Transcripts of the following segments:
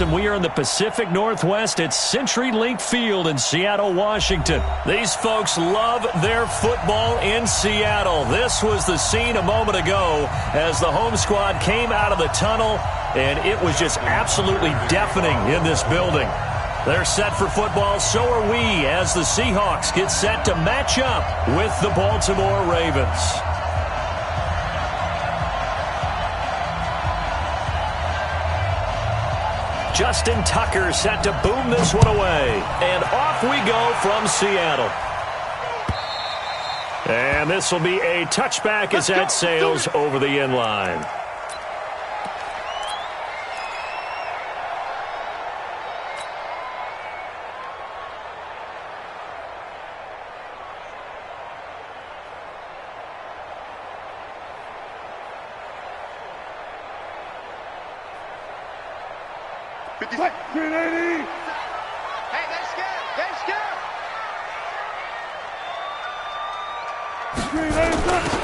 And we are in the Pacific Northwest at CenturyLink Field in Seattle, Washington. These folks love their football in Seattle. This was the scene a moment ago as the home squad came out of the tunnel, and it was just absolutely deafening in this building. They're set for football, so are we, as the Seahawks get set to match up with the Baltimore Ravens. Justin Tucker set to boom this one away. And off we go from Seattle. And this will be a touchback as that sails over the end line.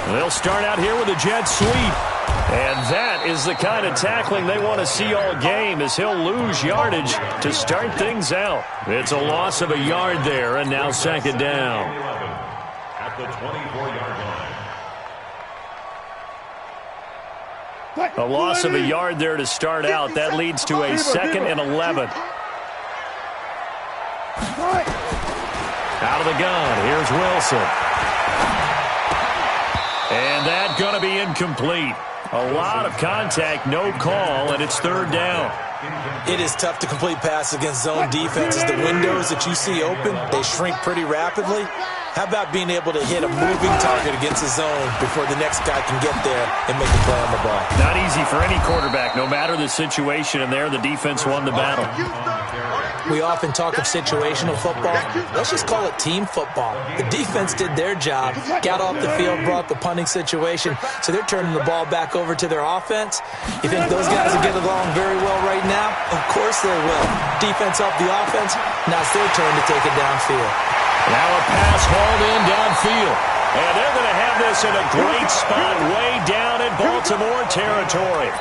They'll start out here with a jet sweep. And that is the kind of tackling they want to see all game, as he'll lose yardage to start things out. It's a loss of a yard there, and now second down. At the 24-yard line. A loss of a yard there to start out. That leads to a 2nd and 11. Out of the gun, here's Wilson. And that's going to be incomplete. A lot of contact, no call, and it's third down. It is tough to complete passes against zone defenses. The windows that you see open, they shrink pretty rapidly. How about being able to hit a moving target against the zone before the next guy can get there and make a play on the ball? Not easy for any quarterback, no matter the situation, and there the defense won the battle. We often talk of situational football. Let's just call it team football. The defense did their job, got off the field, brought the punting situation, so they're turning the ball back over to their offense. You think those guys will get along very well right now? Of course they will. Defense helped the offense. Now it's their turn to take it downfield. Now a pass hauled in downfield. And they're going to have this in a great spot way down in Baltimore territory.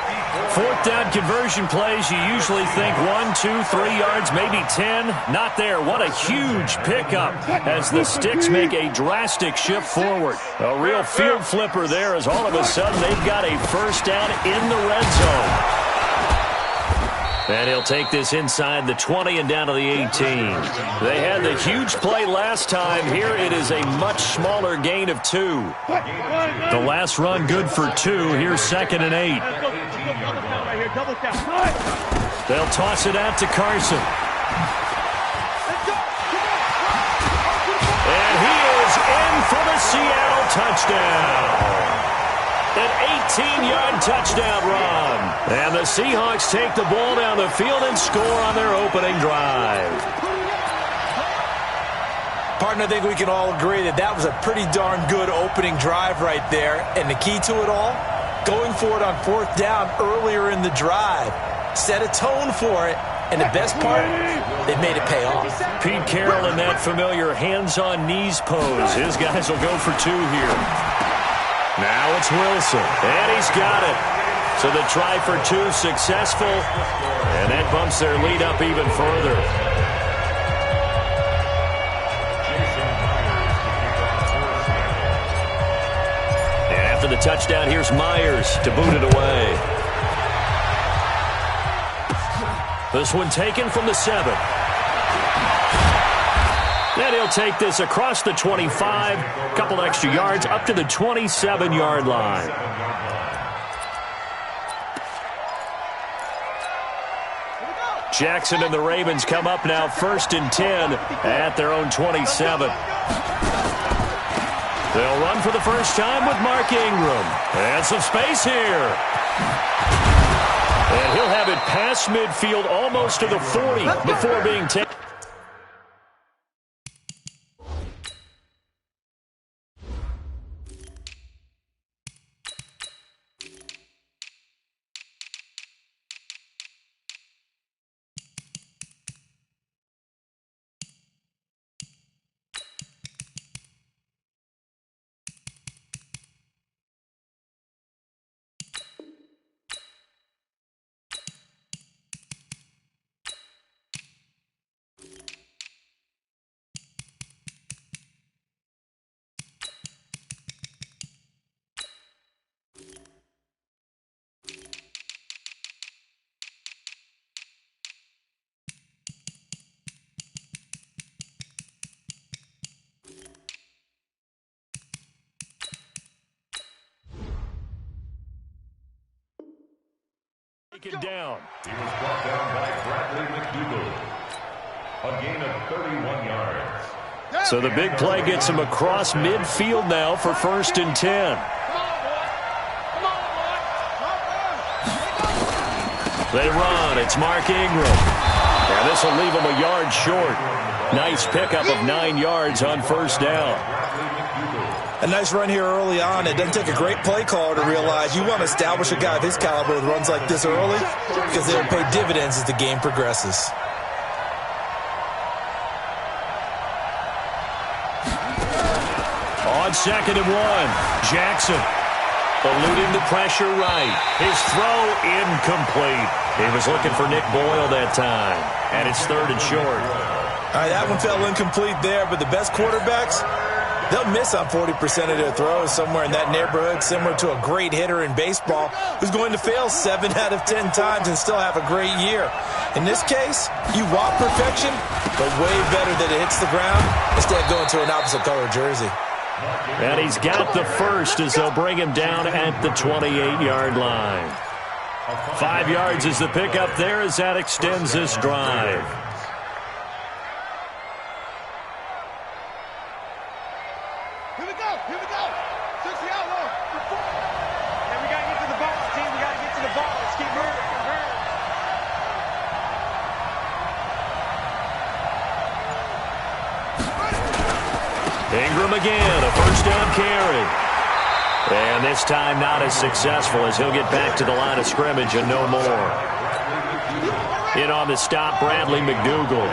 Fourth down conversion plays, you usually think 1, 2, 3 yards, maybe 10. Not there. What a huge pickup as the Sticks make a drastic shift forward. A real field flipper there as all of a sudden they've got a first down in the red zone. And he'll take this inside the 20 and down to the 18. They had the huge play last time. Here it is a much smaller gain of 2. The last run good for 2. Here's 2nd and 8. They'll toss it out to Carson. And he is in for the Seattle touchdown. An 18-yard touchdown run. And the Seahawks take the ball down the field and score on their opening drive. Partner, I think we can all agree that that was a pretty darn good opening drive right there. And the key to it all, going for it on fourth down earlier in the drive. Set a tone for it. And the best part, they made it pay off. Pete Carroll in that familiar hands-on knees pose. His guys will go for 2 here. Now it's Wilson, and he's got it. So the try for 2 successful, and that bumps their lead up even further. And after the touchdown, here's Myers to boot it away. This one taken from the 7. Then he'll take this across the 25, a couple extra yards, up to the 27-yard line. Jackson and the Ravens come up now 1st and 10 at their own 27. They'll run for the first time with Mark Ingram. And some space here. And he'll have it past midfield almost to the 40 before being taken. A gain of 31 yards. So the big play gets him across midfield now for 1st and 10. They run. It's Mark Ingram. And this will leave him a yard short. Nice pickup of 9 yards on 1st down. A nice run here early on. It doesn't take a great play caller to realize you want to establish a guy of his caliber with runs like this early because they'll pay dividends as the game progresses. On 2nd and 1, Jackson eluding the pressure right. His throw incomplete. He was looking for Nick Boyle that time, and it's 3rd and short. All right, that one fell incomplete there, but the best quarterbacks, they'll miss on 40% of their throws somewhere in that neighborhood, similar to a great hitter in baseball who's going to fail 7 out of 10 times and still have a great year. In this case, you want perfection, but way better that it hits the ground instead of going to an opposite color jersey. And he's got the first as they'll bring him down at the 28-yard line. 5 yards is the pickup there as that extends this drive. Here we go. 60 out low. And we got to get to the ball, team. We got to get to the ball. Let's keep moving. Ingram again, a 1st down carry. And this time not as successful as he'll get back to the line of scrimmage and no more. In on the stop, Bradley McDougal.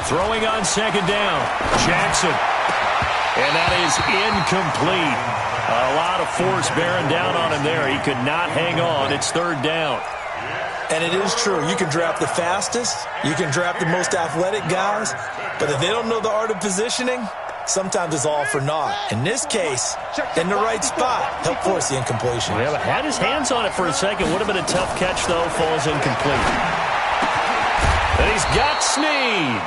Throwing on 2nd down, Jackson. And that is incomplete. A lot of force bearing down on him there. He could not hang on. It's 3rd down. And it is true. You can draft the fastest. You can draft the most athletic guys. But if they don't know the art of positioning, sometimes it's all for naught. In this case, in the right spot, help force the incompletion. Yeah, but had his hands on it for a second. Would have been a tough catch, though. Falls incomplete. And he's got Snead.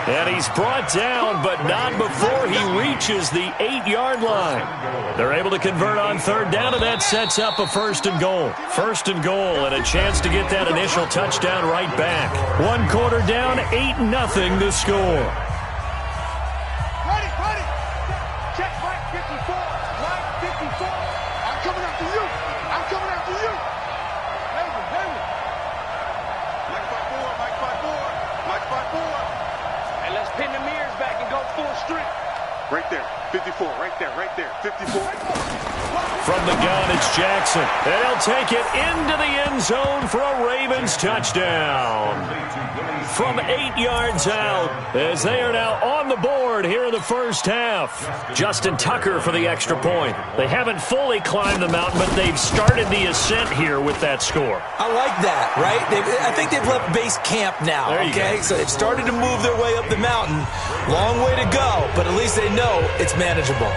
And he's brought down, but not before he reaches the 8-yard line. They're able to convert on 3rd down, and that sets up a 1st and goal. 1st and goal, and a chance to get that initial touchdown right back. 1 quarter down, 8-0 the score. Ready. Check Mike 54. Mike 54. I'm coming after you. David. Mike 54. Mike 54. And let's pin the mirrors back and go full strength. Right there. 54. Right there. 54. From the gun, it's Jackson. And he'll take it into the end zone for a Ravens touchdown. From 8 yards out, as they are now on the board here in the 1st half. Justin Tucker for the extra point. They haven't fully climbed the mountain, but they've started the ascent here with that score. I like that, right? I think they've left base camp now, okay? So they've started to move their way up the mountain. Long way to go, but at least they know it's manageable.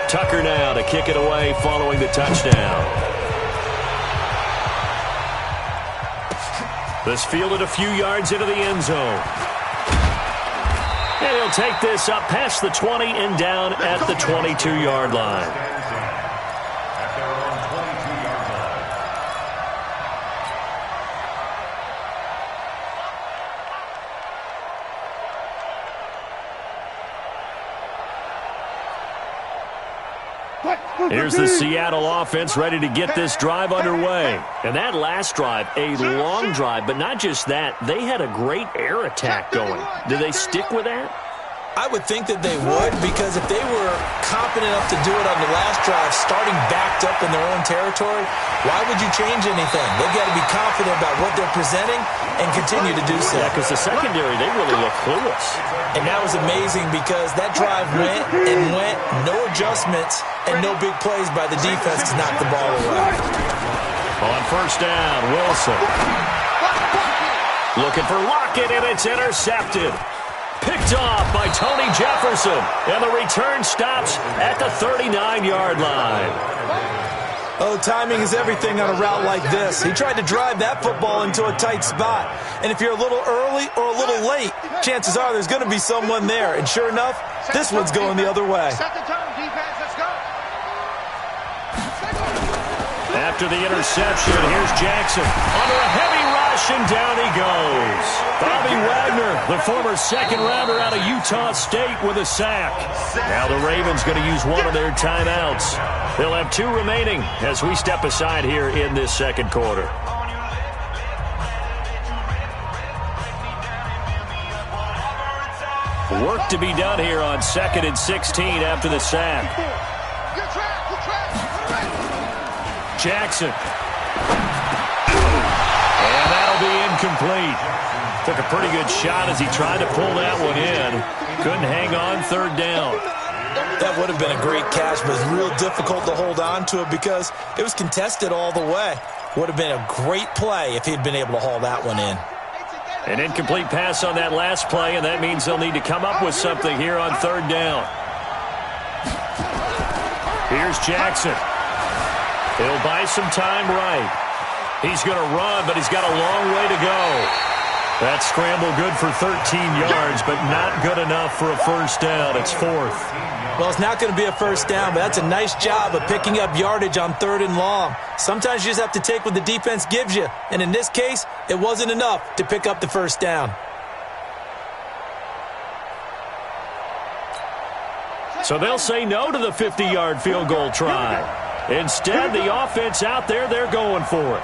Tucker now to kick it away following the touchdown. This fielded a few yards into the end zone. And he'll take this up past the 20 and down at the 22-yard line. Here's the Seattle offense ready to get this drive underway. And that last drive, a long drive, but not just that. They had a great air attack going. Do they stick with that? I would think that they would, because if they were confident enough to do it on the last drive, starting backed up in their own territory, why would you change anything? They've got to be confident about what they're presenting and continue to do so. Yeah, because the secondary, they really look clueless. And that was amazing because that drive went, no adjustments, and no big plays by the defense to knock the ball away. On 1st down, Wilson. Looking for Lockett, and it's intercepted. Picked off by Tony Jefferson, and the return stops at the 39-yard line. Oh, timing is everything on a route like this. He tried to drive that football into a tight spot. And if you're a little early or a little late, chances are there's going to be someone there. And sure enough, this one's going the other way. After the interception, here's Jackson under a heavy rush, and down he goes. Bobby Wagner, the former second-rounder out of Utah State, with a sack. Now the Ravens going to use one of their timeouts. They'll have 2 remaining as we step aside here in this second quarter. Work to be done here on 2nd and 16 after the sack. Jackson. And that'll be incomplete. Took a pretty good shot as he tried to pull that one in. Couldn't hang on 3rd down. That would have been a great catch, but it's real difficult to hold on to it because it was contested all the way. Would have been a great play if he'd been able to haul that one in. An incomplete pass on that last play, and that means they'll need to come up with something here on 3rd down. Here's Jackson. He'll buy some time right. He's going to run, but he's got a long way to go. That scramble good for 13 yards, but not good enough for a first down. It's 4th. Well, it's not going to be a first down, but that's a nice job of picking up yardage on 3rd and long. Sometimes you just have to take what the defense gives you, and in this case, it wasn't enough to pick up the first down. So they'll say no to the 50-yard field goal try. Instead, the offense out there, they're going for it.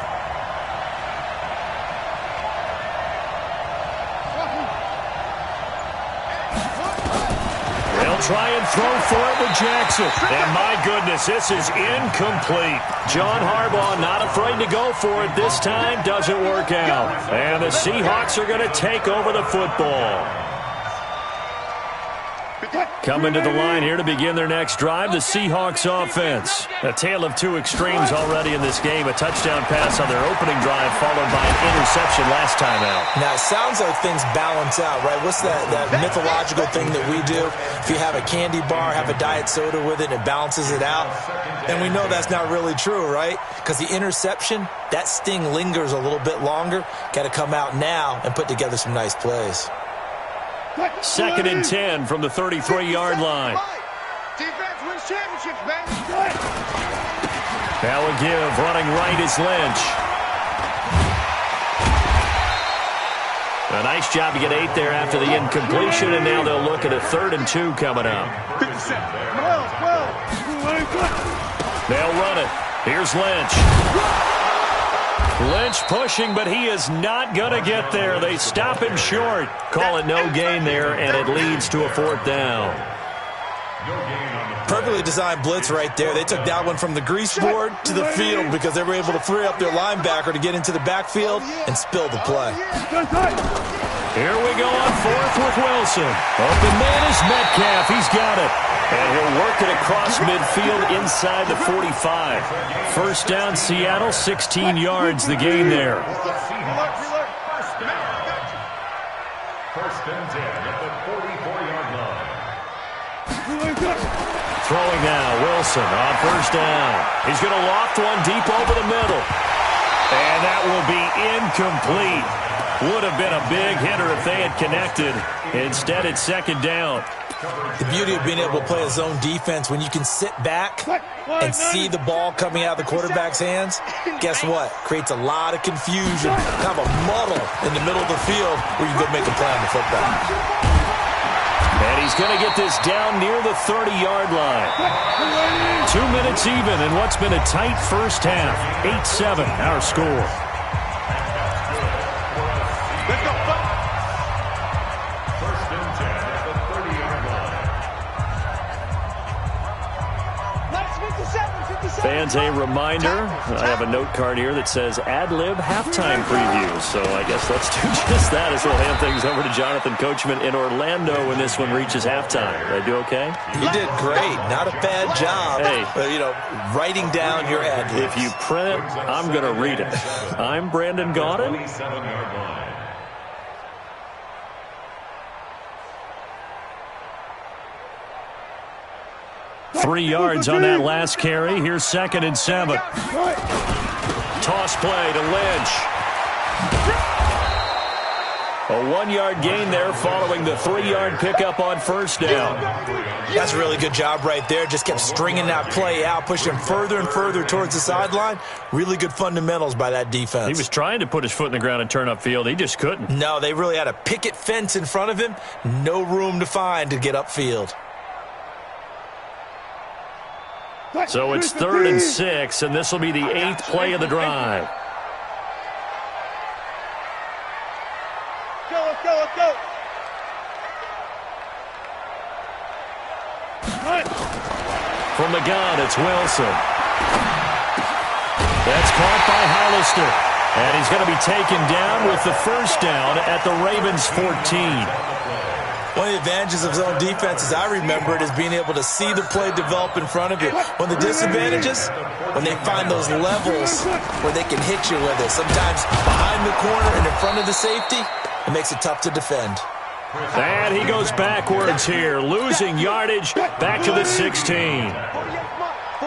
They'll try and throw for it with Jackson. And my goodness, this is incomplete. John Harbaugh not afraid to go for it this time. Doesn't work out. And the Seahawks are going to take over the football. Coming to the line here to begin their next drive, the Seahawks offense. A tale of 2 extremes already in this game. A touchdown pass on their opening drive, followed by an interception last time out. Now, it sounds like things balance out, right? What's that mythological thing that we do? If you have a candy bar, have a diet soda with it, it balances it out. And we know that's not really true, right? Because the interception, that sting lingers a little bit longer. Got to come out now and put together some nice plays. 2nd and 10 from the 33-yard line. Defense wins championships, baby. Now a give, running right is Lynch. A nice job to get 8 there after the incompletion, and now they'll look at a 3rd and 2 coming up. They'll run it. Here's Lynch. Lynch pushing, but he is not going to get there. They stop him short. Call it no gain there, and it leads to a 4th down. Perfectly designed blitz right there. They took that one from the grease board to the field because they were able to free up their linebacker to get into the backfield and spill the play. Here we go on 4th with Wilson. Open man is Metcalf. He's got it. And he'll work it across midfield inside the 45. First down, Seattle, 16 yards the gain there. First and 10 at the 44-yard line. Throwing now, Wilson on first down. He's going to loft one deep over the middle. And that will be incomplete. Would have been a big hitter if they had connected. Instead, it's 2nd down. The beauty of being able to play a zone defense, when you can sit back and see the ball coming out of the quarterback's hands, guess what? Creates a lot of confusion, kind of a muddle in the middle of the field where you can go make a play on the football. And he's going to get this down near the 30-yard line. 2 minutes even in what's been a tight first half. 8-7 our score. Let's go. First and 10 at the 30-yard line. 57. Fans, a reminder, I have a note card here that says ad-lib halftime preview. So I guess let's do just that as we'll hand things over to Jonathan Coachman in Orlando when this one reaches halftime. Did I do okay? You did great. Not a bad job. Hey. Writing down your ad-libs. If you print it, I'm going to read it. I'm Brandon Gaudin. 27-yard line. 3 yards on that last carry. Here's 2nd and 7. Toss play to Lynch. A 1-yard gain there following the 3-yard pickup on first down. That's a really good job right there. Just kept stringing that play out, pushing further and further towards the sideline. Really good fundamentals by that defense. He was trying to put his foot in the ground and turn upfield. He just couldn't. No, they really had a picket fence in front of him. No room to find to get upfield. So it's 3rd and 6, and this will be the 8th play of the drive. Let's go. From the gun, it's Wilson. That's caught by Hollister. And he's going to be taken down with the first down at the Ravens' 14. One of the advantages of zone defense, as I remember it, is being able to see the play develop in front of you. One of the disadvantages, when they find those levels where they can hit you with it. Sometimes behind the corner and in front of the safety, it makes it tough to defend. And he goes backwards here, losing yardage back to the 16.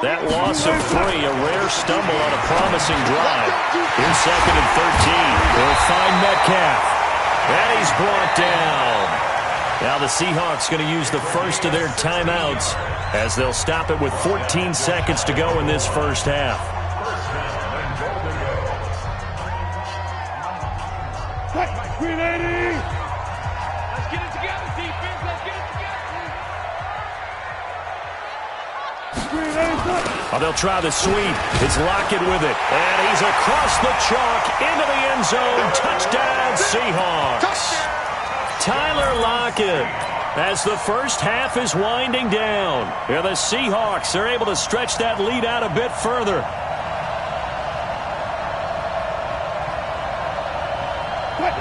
That loss of 3, a rare stumble on a promising drive. Here's 2nd and 13. They'll find Metcalf. And he's brought down. Now the Seahawks going to use the first of their timeouts as they'll stop it with 14 seconds to go in this first half. Let's get it together, defense. Let's get it together. Oh, they'll try the sweep. It's Lockett with it. And he's across the chalk into the end zone. Touchdown, Seahawks. Tyler Lockett, as the first half is winding down. Yeah, the Seahawks are able to stretch that lead out a bit further.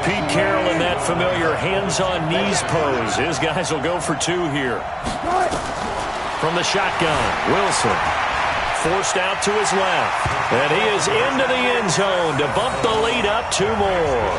Pete Carroll in that familiar hands-on knees pose. His guys will go for 2 here. From the shotgun, Wilson forced out to his left. And he is into the end zone to bump the lead up 2 more.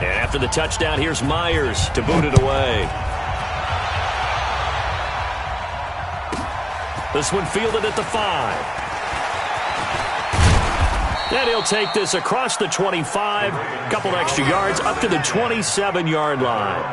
After the touchdown, here's Myers to boot it away. This one fielded at the 5. And he'll take this across the 25, couple extra yards up to the 27-yard line.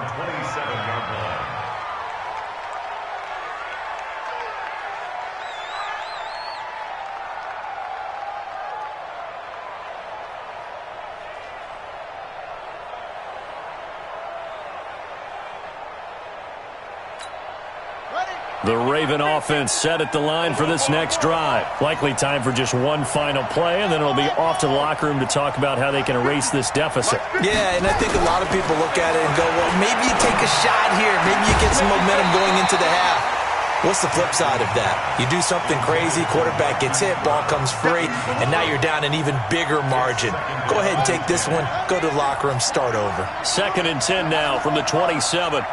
The Raven offense set at the line for this next drive. Likely time for just one final play, and then it'll be off to the locker room to talk about how they can erase this deficit. Yeah, and I think a lot of people look at it and go, well, maybe you take a shot here. Maybe you get some momentum going into the half. What's the flip side of that? You do something crazy, quarterback gets hit, ball comes free, and now you're down an even bigger margin. Go ahead and take this one, go to the locker room, start over. 2nd and 10 now from the 27.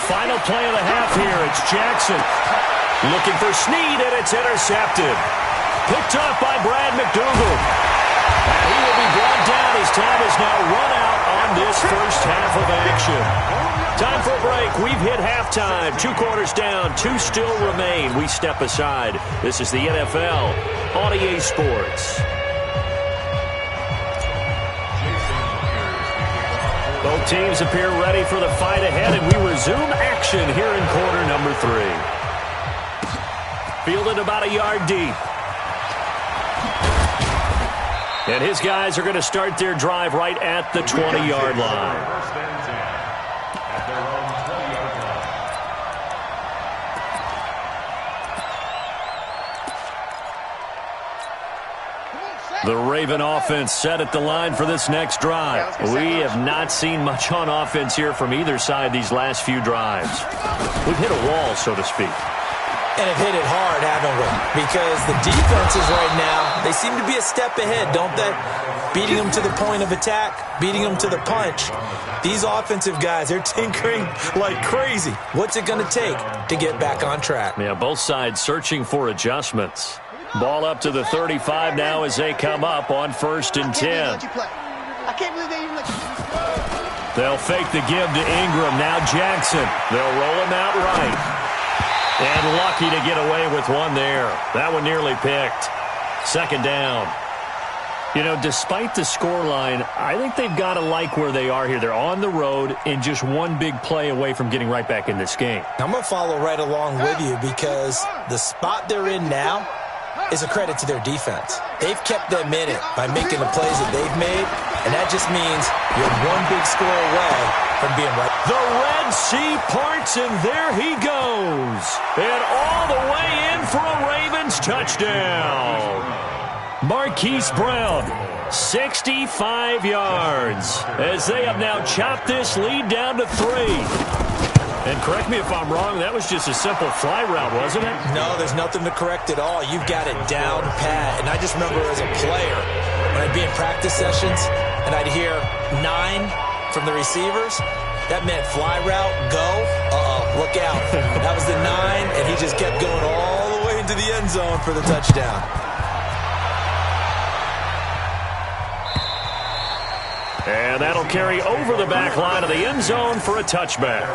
Final play of the half here. It's Jackson looking for Snead, and it's intercepted. Picked off by Brad McDougal. And he will be brought down. His time is now run out on this first half of action. Time for a break. We've hit halftime. 2 quarters down. 2 still remain. We step aside. This is the NFL on EA Sports. Both teams appear ready for the fight ahead, and we resume action here in quarter number 3. Fielded about a yard deep. And his guys are going to start their drive right at the 20-yard line. The Raven offense set at the line for this next drive. We have not seen much on offense here from either side these last few drives. We've hit a wall, so to speak. And have hit it hard, haven't we? because the defenses right now, they seem to be a step ahead, don't they? Beating them to the point of attack, beating them to the punch. These offensive guys, they're tinkering like crazy. What's it going to take to get back on track? Yeah, both sides searching for adjustments. Ball up to the 35 now as they come up on 1st and 10. I can't believe they even let you. They'll fake the give to Ingram. Now Jackson. They'll roll him out right. And lucky to get away with one there. That one nearly picked. 2nd down. You know, despite the scoreline, I think they've got to like where they are here. They're on the road and just one big play away from getting right back in this game. I'm going to follow right along with you because the spot they're in now is a credit to their defense. They've kept them in it by making the plays that they've made, and that just means you're one big score away from being right. The Red Sea parts, and there he goes. And all the way in for a Ravens touchdown. Marquise Brown, 65 yards, as they have now chopped this lead down to 3. And correct me if I'm wrong, that was just a simple fly route, wasn't it? No, there's nothing to correct at all. You've got it down pat. And I just remember as a player, when I'd be in practice sessions and I'd hear 9 from the receivers, that meant fly route, go, look out. That was the 9, and he just kept going all the way into the end zone for the touchdown. And that'll carry over the back line of the end zone for a touchback.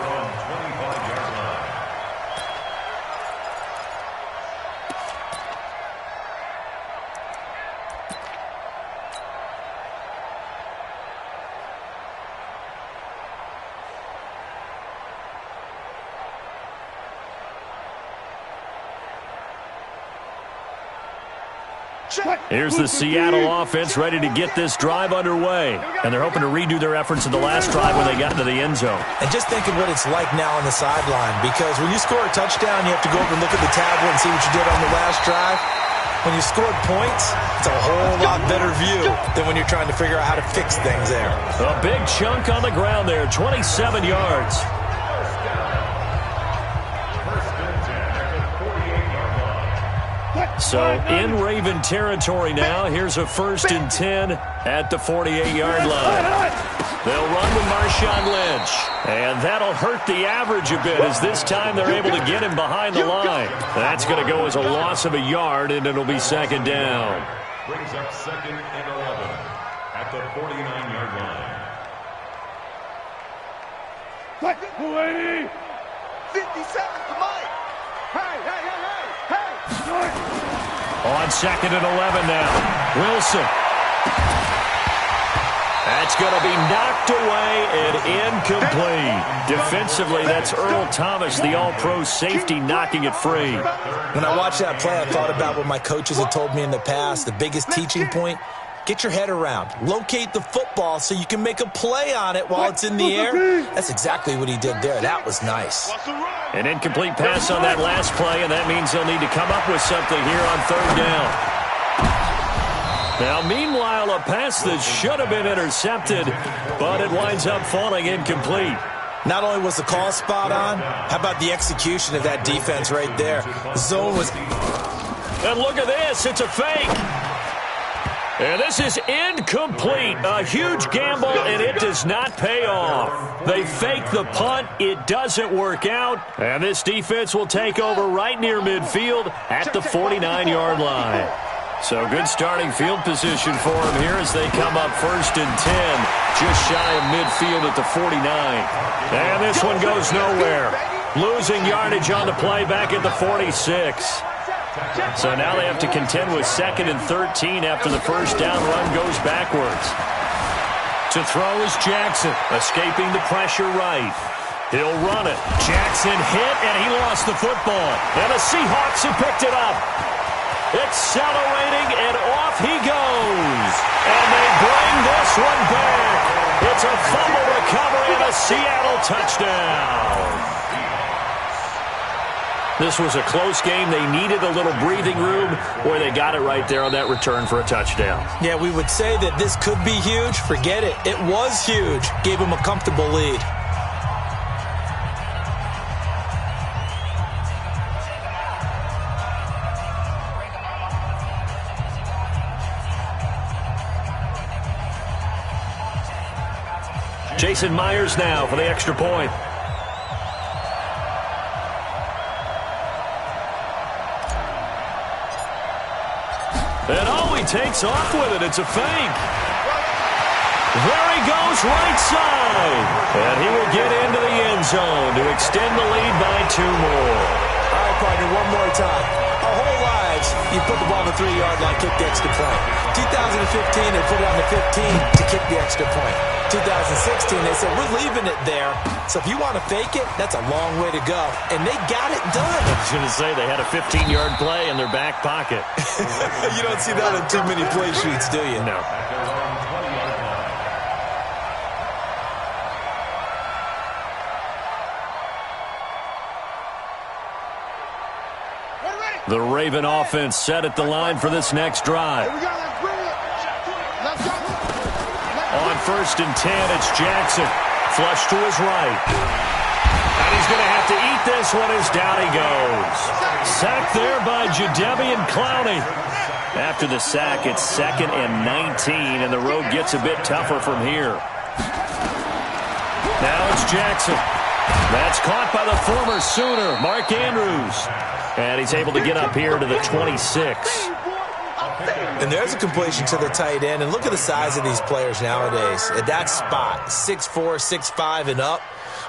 Here's the Seattle offense ready to get this drive underway. And they're hoping to redo their efforts in the last drive when they got into the end zone. And just think of what it's like now on the sideline, because when you score a touchdown, you have to go over and look at the tablet and see what you did on the last drive. When you scored points, it's a whole lot better view than when you're trying to figure out how to fix things there. A big chunk on the ground there, 27 yards. So in Raven territory now. Here's a 1st and 10 at the 48-yard line. They'll run with Marshawn Lynch. And that'll hurt the average a bit as this time they're able to get him behind the line. That's going to go as a loss of a yard, and it'll be 2nd down. Brings up 2nd and 11 at the 49-yard line. 50 seconds to Mike. Hey. On 2nd and 11 now. Wilson. That's going to be knocked away and incomplete. Defensively, that's Earl Thomas, the all-pro safety, knocking it free. When I watched that play, I thought about what my coaches had told me in the past. The biggest teaching point, get your head around. Locate the football so you can make a play on it while it's in the air. That's exactly what he did there. That was nice. An incomplete pass on that last play, and that means they'll need to come up with something here on 3rd down. Now, meanwhile, a pass that should have been intercepted, but it winds up falling incomplete. Not only was the call spot on, how about the execution of that defense right there? The zone was... And look at this. It's a fake. And this is incomplete. A huge gamble, and it does not pay off. They fake the punt. It doesn't work out. And this defense will take over right near midfield at the 49-yard line. So good starting field position for them here as they come up 1st and 10, just shy of midfield at the 49. And this one goes nowhere. Losing yardage on the play back at the 46. So now they have to contend with 2nd and 13 after the first down run goes backwards. To throw is Jackson, escaping the pressure right. He'll run it. Jackson hit, and he lost the football. And the Seahawks have picked it up. Accelerating, and off he goes. And they bring this one back. It's a fumble recovery and a Seattle touchdown. This was a close game. They needed a little breathing room, where they got it right there on that return for a touchdown. Yeah, we would say that this could be huge. Forget it. It was huge. Gave them a comfortable lead. Jason Myers now for the extra point. And he takes off with it. It's a fake. There he goes, right side. And he will get into the end zone to extend the lead by 2 more. All right, partner, one more time. Our whole lives, you put the ball on the 3-yard line, kick the extra point. 2015, they put it on the 15 to kick the extra point. 2016, they said, we're leaving it there. So if you want to fake it, that's a long way to go. And they got it done. I was going to say, they had a 15-yard play in their back pocket. You don't see that in too many play sheets, do you? No. The Raven offense set at the line for this next drive. On 1st and 10, it's Jackson. Flush to his right. And he's going to have to eat this one as down he goes. Sacked there by Jadeveon Clowney. After the sack, it's 2nd and 19, and the road gets a bit tougher from here. Now it's Jackson. That's caught by the former Sooner, Mark Andrews. And he's able to get up here to the 26. And there's a completion to the tight end. And look at the size of these players nowadays. At that spot, 6'4", 6'5", and up.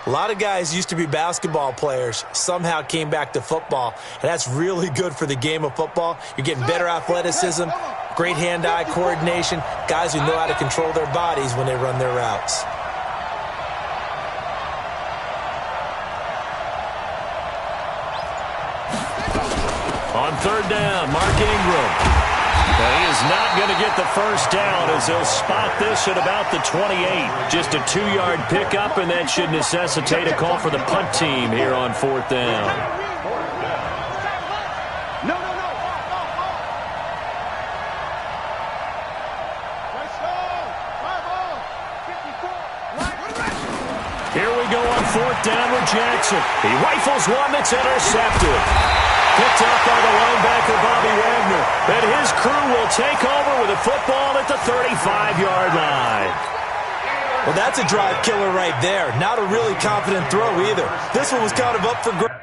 A lot of guys used to be basketball players, somehow came back to football. And that's really good for the game of football. You're getting better athleticism, great hand-eye coordination, guys who know how to control their bodies when they run their routes. On 3rd down, Mark Ingram. And he is not going to get the first down as they'll spot this at about the 28. Just a 2-yard pickup, and that should necessitate a call for the punt team here on 4th down. Here we go on 4th down with Jackson. He rifles one that's intercepted. Picked up by the linebacker, Bobby Wagner. And his crew will take over with a football at the 35-yard line. Well, that's a drive killer right there. Not a really confident throw either. This one was kind of up for grabs.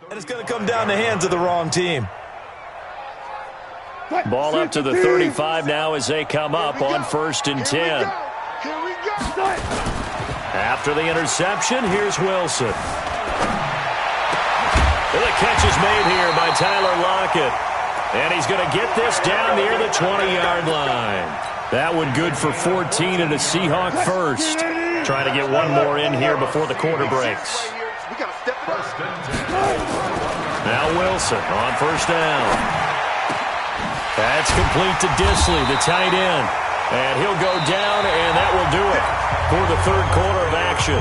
And it's going to come down the hands of the wrong team. Ball up to the 35 now as they come up on 1st and 10. After the interception, here's Wilson. And the catch is made here by Tyler Lockett. And he's going to get this down near the 20-yard line. That one good for 14 and a Seahawk first. Trying to get one more in here before the quarter breaks. Now Wilson on 1st down. That's complete to Disley, the tight end. And he'll go down, and that will do it for the 3rd quarter of action.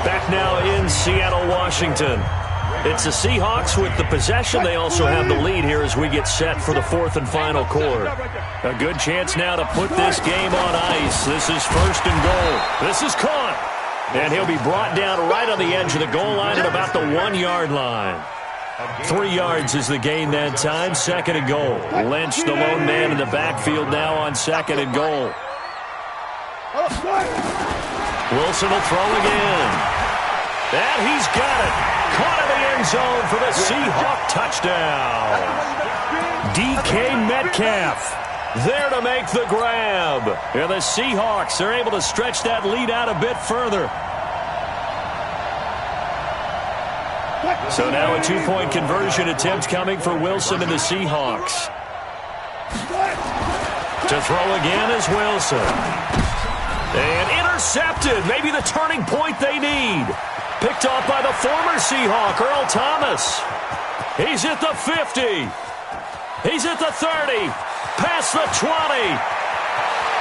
Back now in Seattle, Washington. It's the Seahawks with the possession. They also have the lead here as we get set for the 4th and final quarter. A good chance now to put this game on ice. This is 1st and goal. This is caught. And he'll be brought down right on the edge of the goal line at about the 1-yard line. 3 yards is the gain that time. 2nd and goal. Lynch, the lone man in the backfield now on 2nd and goal. Wilson will throw again. And he's got it. Caught in the end zone for the Seahawk touchdown. DK Metcalf there to make the grab. And the Seahawks are able to stretch that lead out a bit further. So now a 2-point conversion attempt coming for Wilson and the Seahawks. To throw again is Wilson. And intercepted. Maybe the turning point they need. Picked off by the former Seahawk, Earl Thomas. He's at the 50. He's at the 30. Past the 20.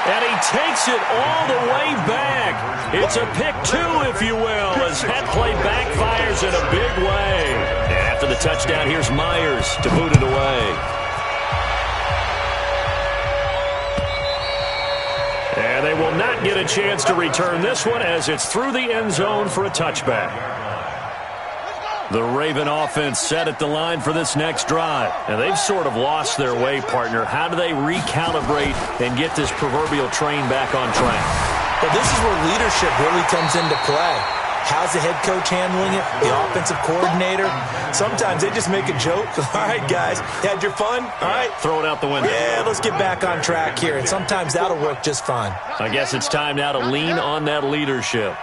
And he takes it all the way back. It's a pick two, if you will, as that play backfires in a big way. And after the touchdown, here's Myers to boot it away. And they will not get a chance to return this one as it's through the end zone for a touchback. The Raven offense set at the line for this next drive. And they've sort of lost their way, partner. How do they recalibrate and get this proverbial train back on track? Well, this is where leadership really comes into play. How's the head coach handling it? The offensive coordinator? Sometimes they just make a joke. All right, guys, you had your fun? All right. Throw it out the window. Yeah, let's get back on track here. And sometimes that'll work just fine. I guess it's time now to lean on that leadership.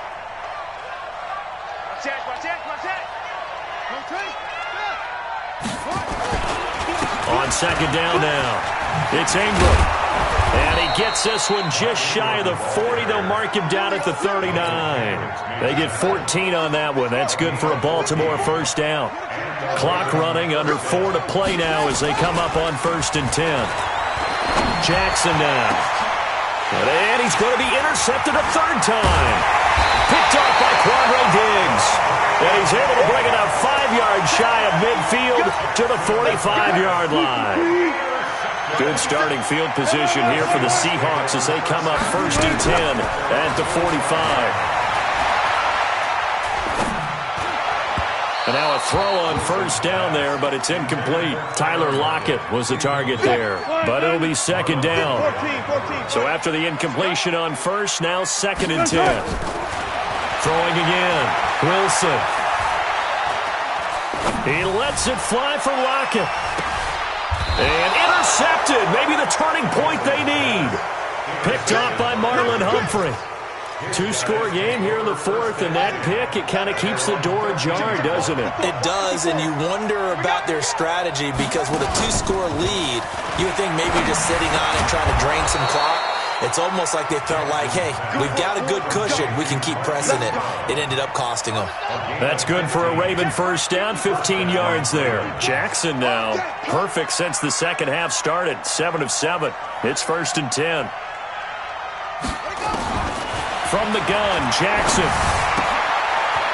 On second down now, it's Ingram. And he gets this one just shy of the 40. They'll mark him down at the 39. They get 14 on that one. That's good for a Baltimore first down. Clock running, under 4 to play now as they come up on 1st and 10. Jackson now. And he's going to be intercepted a third time. Picked off by Quandre Diggs. And he's able to bring it up 5 yards shy of midfield to the 45-yard line. Good starting field position here for the Seahawks as they come up 1st and 10 at the 45. And now a throw on 1st down there, but it's incomplete. Tyler Lockett was the target there, but it'll be 2nd down. So after the incompletion on 1st, now 2nd and 10. Throwing again, Wilson. He lets it fly for Lockett. And intercepted. Maybe the turning point they need. Picked off by Marlon Humphrey. 2-score game here in the 4th, and that pick, it kind of keeps the door ajar, doesn't it? It does, and you wonder about their strategy because with a 2-score lead, you would think maybe just sitting on it trying to drain some clock. It's almost like they felt like, hey, we've got a good cushion. We can keep pressing it. It ended up costing them. That's good for a Raven first down, 15 yards there. Jackson now, perfect since the second half started, 7 of 7. It's 1st and 10. From the gun, Jackson.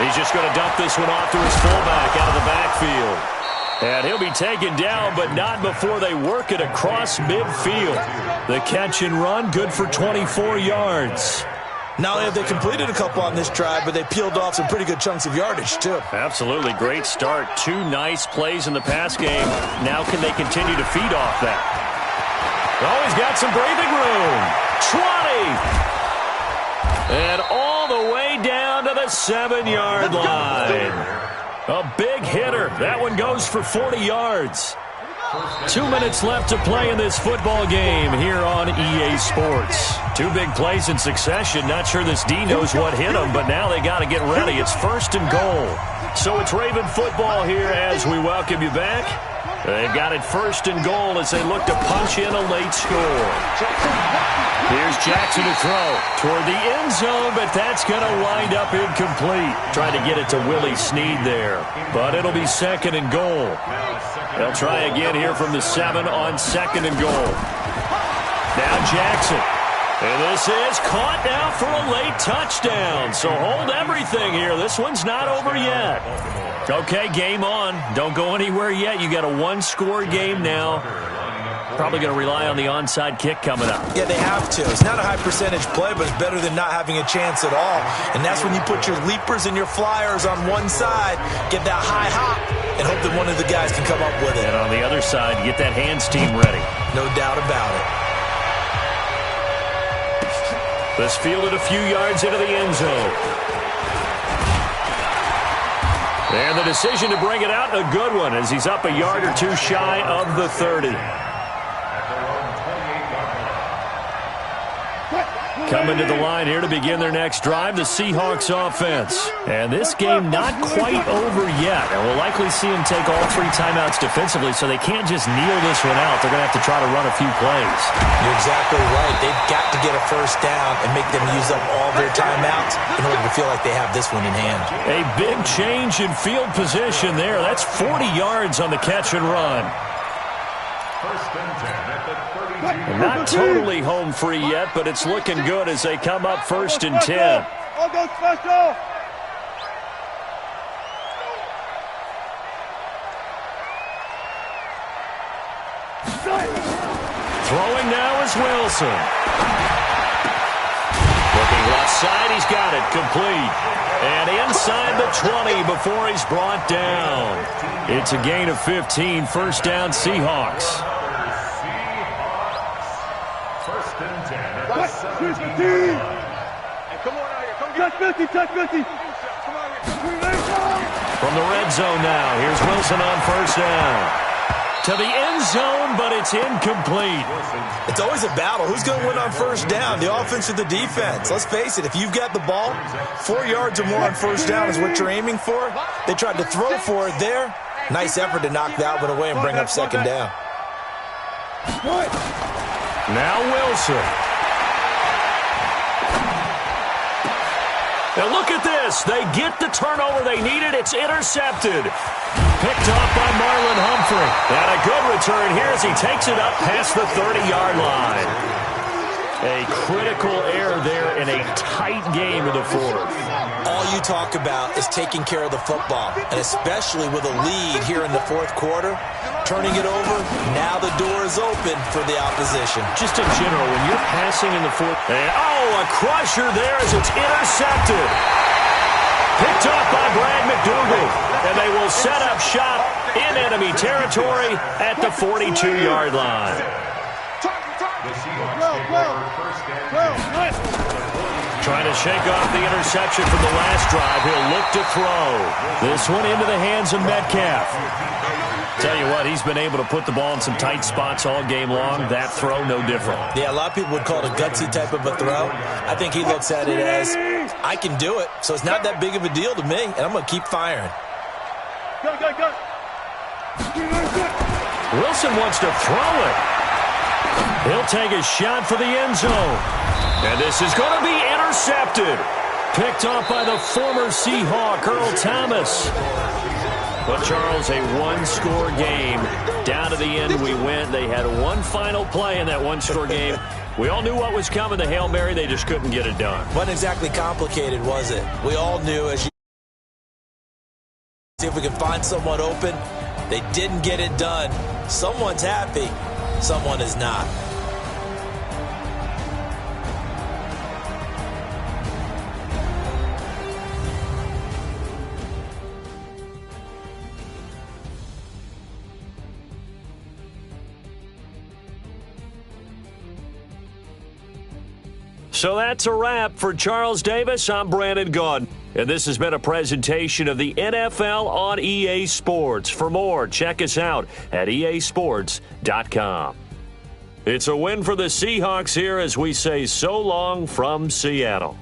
He's just going to dump this one off to his fullback out of the backfield. And he'll be taken down, but not before they work it across midfield. The catch and run, good for 24 yards. Not only have they completed a couple on this drive, but they peeled off some pretty good chunks of yardage, too. Absolutely. Great start. 2 nice plays in the pass game. Now can they continue to feed off that? Oh, he's got some breathing room. 20. And all the way down to the 7-yard line. A big hitter. That one goes for 40 yards. 2 minutes left to play in this football game here on EA Sports. 2 big plays in succession. Not sure this D knows what hit them, but now they got to get ready. It's 1st and goal. So it's Raven football here as we welcome you back. They've got it 1st and goal as they look to punch in a late score. Here's Jackson to throw toward the end zone, but that's going to wind up incomplete. Trying to get it to Willie Snead there, but it'll be 2nd and goal. They'll try again here from the 7 on 2nd and goal. Now Jackson. And this is caught now for a late touchdown. So hold everything here. This one's not over yet. Okay, game on. Don't go anywhere yet. You got a 1-score game now. Probably going to rely on the onside kick coming up. Yeah, they have to. It's not a high-percentage play, but it's better than not having a chance at all. And that's when you put your leapers and your flyers on one side, get that high hop, and hope that one of the guys can come up with it. And on the other side, get that hands team ready. No doubt about it. This fielded a few yards into the end zone. And the decision to bring it out, a good one, as he's up a yard or 2 shy of the 30. Coming to the line here to begin their next drive, the Seahawks offense. And this game not quite over yet. And we'll likely see them take all 3 timeouts defensively, so they can't just kneel this one out. They're going to have to try to run a few plays. You're exactly right. They've got to get a first down and make them use up all their timeouts in order to feel like they have this one in hand. A big change in field position there. That's 40 yards on the catch and run. First and 10 at the 32. Not totally home free yet, but it's looking good as they come up first and 10. All go special. Throwing now is Wilson. Looking left side, he's got it, complete. And inside the 20 before he's brought down. It's a gain of 15, first down Seahawks. First and 10 at the 17. Hey, come on out here. Come get Touch 50. Come on here. From the red zone now, here's Wilson on first down. To the end zone, but it's incomplete. It's always a battle. Who's going to win on first down, the offense or the defense? Let's face it, if you've got the ball, 4 yards or more on first down is what you're aiming for. They tried to throw for it there. Nice effort to knock that one away and bring up second down. Now Wilson. Now look at this. They get the turnover they needed. It's intercepted. Picked off by Marlon Humphrey. And a good return here as he takes it up past the 30-yard line. A critical error there in a tight game in the fourth. All you talk about is taking care of the football, and especially with a lead here in the fourth quarter, turning it over, now the door is open for the opposition. Just in general, when you're passing in the fourth, and a crusher there as it's intercepted. Picked off by Brad McDougal, and they will set up shop in enemy territory at the 42-yard line. Trying to shake off the interception from the last drive. He'll look to throw. This one into the hands of Metcalf. Tell you what, he's been able to put the ball in some tight spots all game long. That throw, no different. Yeah, a lot of people would call it a gutsy type of a throw. I think he looks at it as, I can do it, so it's not that big of a deal to me, and I'm going to keep firing. Go. Wilson wants to throw it. He'll take a shot for the end zone. And this is going to be intercepted. Picked off by the former Seahawk, Earl Thomas. But, Charles, a one-score game. Down to the end we went. They had one final play in that one-score game. We all knew what was coming, the Hail Mary. They just couldn't get it done. Wasn't exactly complicated, was it? We all knew as you see if we can find someone open. They didn't get it done. Someone's happy. Someone is not. So that's a wrap for Charles Davis. I'm Brandon Gaudin, and this has been a presentation of the NFL on EA Sports. For more, check us out at easports.com. It's a win for the Seahawks here as we say so long from Seattle.